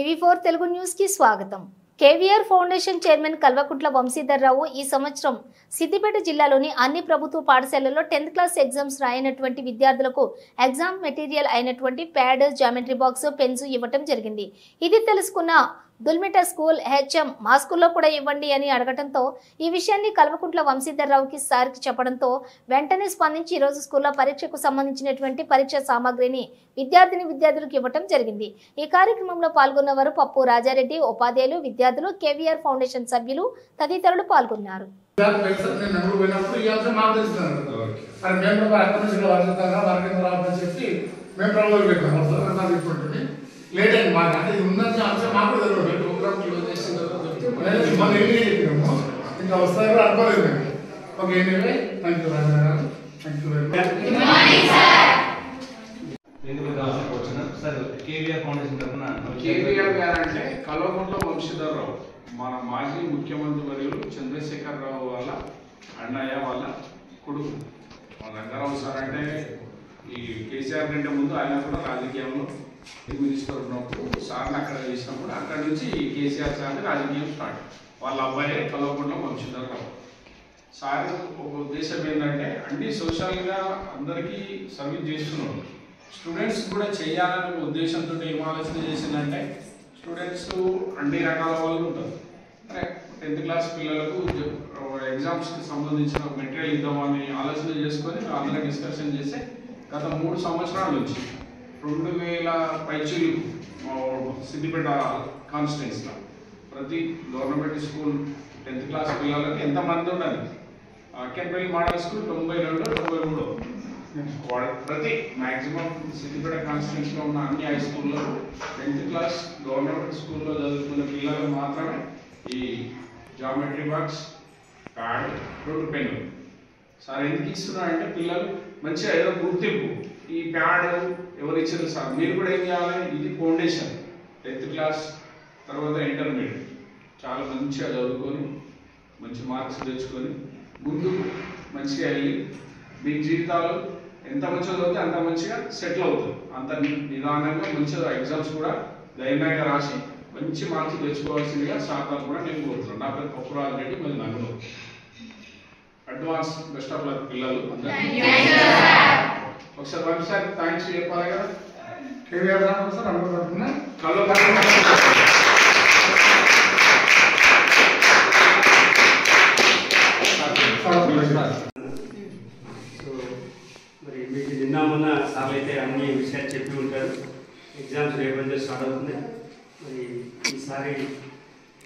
టీవీ4 Telugu news కి స్వాగతం। KVR foundation chairman Kalvakuntla Vamshidhar రావు ఈ సంవత్సరం సిద్దిపేట జిల్లాలోని అన్ని ప్రభుత్వ పాఠశాలల్లో 10th క్లాస్ ఎగ్జామ్స్ రాయనటువంటి విద్యార్థులకు ఎగ్జామ్ మెటీరియల్ అయినటువంటి ప్యాడ్, జామెట్రీ బాక్స్, పెన్స్ ఇవ్వటం జరిగింది। ఇది తెలుసుకున్న దుల్మిట స్కూల్ హెచ్ఎం మా స్కూల్లో కూడా ఇవ్వండి అని అడగటంతో ఈ విషయాన్ని కల్వకుంట్ల వంశీధర్ రావుకి సార్కి చెప్పడంతో వెంటనే స్పందించి ఈ రోజు స్కూల్లో పరీక్షకు సంబంధించినటువంటి పరీక్ష సామాగ్రిని విద్యార్థులకు ఇవ్వటం జరిగింది। ఈ కార్యక్రమంలో పాల్గొన్నవారు పప్పు రాజారెడ్డి, ఉపాధ్యాయులు, విద్యార్థులు, కేవీఆర్ ఫౌండేషన్ సభ్యులు తదితరులు పాల్గొన్నారు। లేట్ అయింది మాకు అంటే ఇది ఉన్నది అంశం మాకు తెలియదు ప్రోగ్రామ్ క్లోజ్ చేసిన తర్వాత మనం ఏమి చెప్పినాము ఇంకా వస్తారో అనుకోలేదు మేము ఓకే ఎనీవే థ్యాంక్ యూ రాజా గారు thank you very much sir KVR foundation తరఫున కేవీఆర్ గారు అంటే కల్వకుంట్ల వంశీధర్ రావు మన మాజీ ముఖ్యమంత్రి వర్యులు చంద్రశేఖర్ రావు వాళ్ళ అన్నయ్య వాళ్ళ కొడుకు మన రంగారావు సార్ అంటే ఈ కేసీఆర్ కంటే ముందు ఆయన కూడా రాజకీయంలో మినిస్టర్ ఉన్నప్పుడు సార్ని అక్కడ చేసినప్పుడు అక్కడ నుంచి కేసీఆర్ సార్ని రాజకీయం స్టార్ట్ వాళ్ళ అబ్బాయి కల్వకుంట్ల వంశీధర్ రావు సార్ ఒక ఉద్దేశం ఏంటంటే అన్ని సోషల్గా అందరికీ సర్వీస్ చేస్తున్నాడు, స్టూడెంట్స్ కూడా చేయాలనే ఉద్దేశంతో ఏం ఆలోచన చేసిందంటే స్టూడెంట్స్ అన్ని రకాల వాళ్ళు ఉంటారు, 10th క్లాస్ పిల్లలకు ఎగ్జామ్స్కి సంబంధించిన మెటీరియల్ ఇద్దామని ఆలోచన చేసుకొని అందరూ డిస్కషన్ చేసి గత 3 సంవత్సరాల నుంచి 2000 పైచీలు సిద్దిపేట కాన్స్టిట్యున్సీలో ప్రతి గవర్నమెంట్ స్కూల్ 10th క్లాస్ పిల్లలకి ఎంతమంది ఉండాలి, అక్కెంపల్లి మోడల్ స్కూల్ 92, 93 ప్రతి మ్యాక్సిమం సిద్దిపేట కాన్స్టిట్యున్సీలో ఉన్న అన్ని హై స్కూల్లో 10th క్లాస్ గవర్నమెంట్ స్కూల్లో చదువుకున్న పిల్లలకు మాత్రమే ఈ జామెట్రీ బాక్స్, ప్యాడ్, 2 పెన్నులు సార్ ఎందుకు ఇస్తున్నారంటే పిల్లలు మంచిగా ఏదో గుర్తింపు ఈ ప్యాడ్ ఎవరు ఇచ్చారు సార్ మీరు కూడా ఏం చేయాలి, ఇది ఫౌండేషన్ 10th క్లాస్ తర్వాత ఇంటర్మీడియట్ చాలా మంచిగా చదువుకొని మంచి మార్క్స్ తెచ్చుకొని ముందు మంచిగా వెళ్ళి మీ జీవితాలు ఎంత మంచిగా చదివితే అంత మంచిగా సెటిల్ అవుతుంది, అంత నిదానంగా మంచిగా ఎగ్జామ్స్ కూడా ధైర్యంగా రాసి మంచి మార్క్స్ తెచ్చుకోవాల్సిందిగా సార్ కూడా నేను కోరుతున్నాను। నా పేరు పప్పు రాజారెడ్డి, మళ్ళీ నన్ను అడ్వాన్స్ బెస్ట్ ఆఫ్ లక్ పిల్లలు ఒకసారి ఒకసారి థ్యాంక్స్ చెప్పాలి కదా కేవీఆర్ గారు సార్ అనుకుంటున్నా సో మరి మీకు నిన్న మొన్న సార్ అయితే అన్ని విషయాలు చెప్పి ఉంటారు, ఎగ్జామ్స్ రేపు నుంచి స్టార్ట్ అవుతుంది। మరి ఈసారి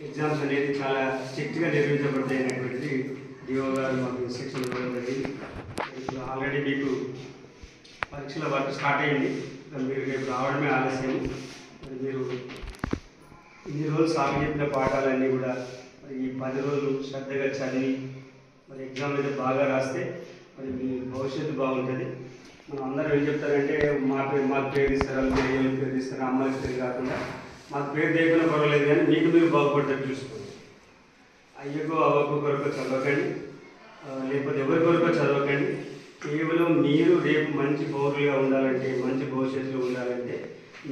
ఎగ్జామ్స్ అనేది చాలా స్ట్రిక్ట్గా నిర్వహించబడతాయి అనేటువంటిది డిఓ గారు మాకు ఇన్స్ట్రక్షన్ ఇవ్వడం జరిగింది। ఇప్పుడు ఆల్రెడీ మీకు పరీక్షల వర్క్ స్టార్ట్ అయ్యింది, మీరు రేపు రావడమే ఆలస్యం। మరి మీరు ఇన్ని రోజులు సాగు చెప్పిన పాఠాలన్నీ కూడా మరి ఈ 10 రోజులు శ్రద్ధగా చదివి మరి ఎగ్జామ్ అయితే బాగా రాస్తే మరి మీ భవిష్యత్తు బాగుంటుంది। మనం అందరం ఏం చెప్తారంటే మాకు పేరు ఇస్తారు, అయ్యలు పేరు ఇస్తారు, అమ్మాయికి పేరు కాకుండా మాకు పేరు తెలియకుండా పర్వాలేదు కానీ మీకు మీరు బాగుపడతారు చూసుకోండి। అయ్యకో అవ్వకో కొరకు చదవకండి, లేకపోతే ఎవరి కొరకు చదవకండి, కేవలం మీరు రేపు మంచి పౌరులుగా ఉండాలంటే మంచి భవిష్యత్తులో ఉండాలంటే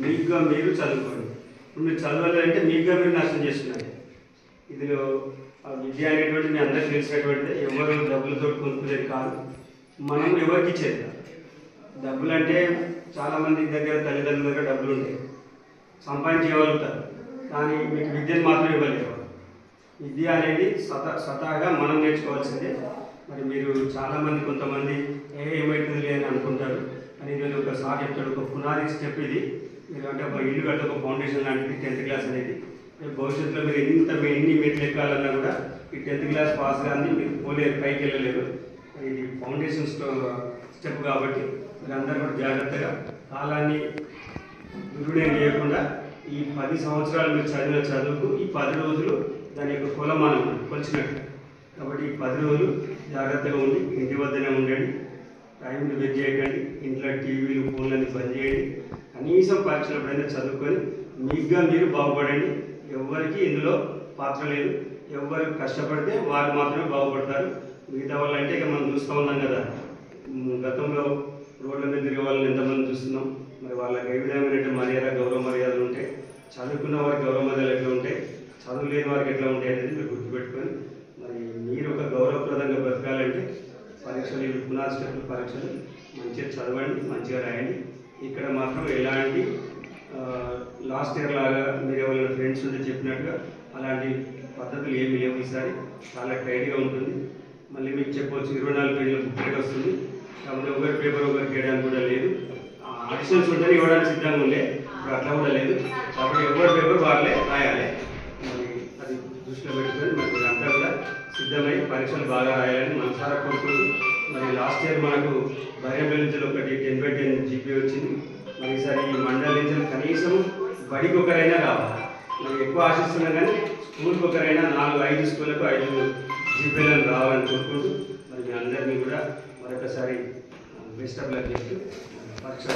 మీకుగా మీరు చదువుకోండి। ఇప్పుడు మీరు చదవాలంటే మీకుగా మీరు నష్టం చేస్తున్నారు। ఇందులో విద్య అనేటువంటి మీ అందరికీ తెలిసినటువంటి ఎవరు డబ్బులతో కొనుక్కునేది కాదు, మనం ఎవరికి ఇచ్చేది కాదు। డబ్బులు అంటే చాలామంది దగ్గర తల్లిదండ్రుల దగ్గర డబ్బులు ఉంటాయి, సంపాదించగలుగుతారు, కానీ మీకు విద్యను మాత్రం ఇవ్వలేరు। విద్య అనేది స్వతహాగా మనం నేర్చుకోవాల్సిందే। మరి మీరు చాలామంది కొంతమంది ఏమవుతుంది అని అనుకుంటారు, అని నేను ఒక సార్ చెప్తాడు, ఒక పునాది స్టెప్ ఇది, మీరు అంటే ఒక ఇల్లు కట్టే ఒక ఫౌండేషన్ లాంటిది 10th క్లాస్ అనేది। భవిష్యత్తులో మీరు ఎన్ని మెట్లు ఎక్కాలన్నా కూడా ఈ 10th క్లాస్ పాస్ కానీ మీరు పోలేరు, పైకి వెళ్ళలేరు। ఇది ఫౌండేషన్ స్టెప్ కాబట్టి మీరు అందరూ కూడా జాగ్రత్తగా కాలాన్ని దుర్వినియోగం చేయకుండా ఈ 10 సంవత్సరాలు మీరు చదివిన చదువుకు ఈ 10 రోజులు దాని యొక్క కులమానం కొలిచినట్టు, కాబట్టి ఈ 10 రోజులు జాగ్రత్తగా ఉండి ఇంటి వద్దనే ఉండండి, టైంని వెయిట్ చేయకండి, ఇంట్లో టీవీలు ఫోన్లన్నీ బంద్ చేయండి, కనీసం పరీక్షలప్పుడైనా చదువుకొని మీకుగా మీరు బాగుపడండి। ఎవరికి ఇందులో పాత్ర లేదు, ఎవరు కష్టపడితే వారు మాత్రమే బాగుపడతారు, మిగతా వాళ్ళు అంటే ఇక మనం చూస్తూ ఉన్నాం కదా, గతంలో రోడ్ల మీద తిరిగే వాళ్ళని ఎంతమంది చూస్తున్నాం, మరి వాళ్ళకి ఏ విధమైన మర్యాద గౌరవ మర్యాదలు ఉంటాయి, చదువుకున్న వారికి గౌరవ మర్యాదలు ఎట్లా ఉంటాయి, చదువు లేని వారికి ఎట్లా ఉంటాయి అనేది మీరు గుర్తుపెట్టుకొని మరి మీరు ఒక గౌరవప్రదంగా బ్రతకాలంటే పరీక్షలు ఇవి పునాది స్టెప్లు పరీక్షలు మంచిగా చదవండి, మంచిగా రాయండి. ఇక్కడ మాత్రం ఎలాంటి లాస్ట్ ఇయర్ లాగా మీరు ఎవరైనా ఫ్రెండ్స్ ఉంటే చెప్పినట్టుగా అలాంటి పద్ధతులు ఏమి లేవు. ఈసారి చాలా టైట్గా ఉంటుంది. మళ్ళీ మీకు చెప్పవచ్చు 24 పేజీల బుక్లెట్ వస్తుంది. కాబట్టి ఒకరి పేపర్ ఒకరికి వేయడానికి కూడా లేదు. ఆడిషన్స్ ఉంటే ఇవ్వడానికి సిద్ధంగా ఉండే, ఇప్పుడు అట్లా కూడా లేదు. కాబట్టి ఎవరి పేపర్ వాళ్ళే రాయాలి. మరి అది దృష్టిలో పెట్టుకొని మరి మీరంతా కూడా సిద్ధమై పరీక్షలు బాగా రాయాలని మనసారా కోరుకుంటూ మరి లాస్ట్ ఇయర్ మనకు బైరంబెల్ నుంచి ఒకటి 10/10 జీపీ వచ్చింది. మరి ఈసారి ఈ మండలి నుంచి కనీసం బడికి ఒకరైనా రావాలి. మరి ఎక్కువ ఆశిస్తున్నాం కానీ స్కూల్కి ఒకరైనా 4-5 స్కూళ్ళకు 5 జీపీలను రావాలని కోరుకుంటూ మరి మీ అందరినీ కూడా మరొకసారి బెస్ట్ ఆఫ్ లక్ చేస్తూ పరీక్ష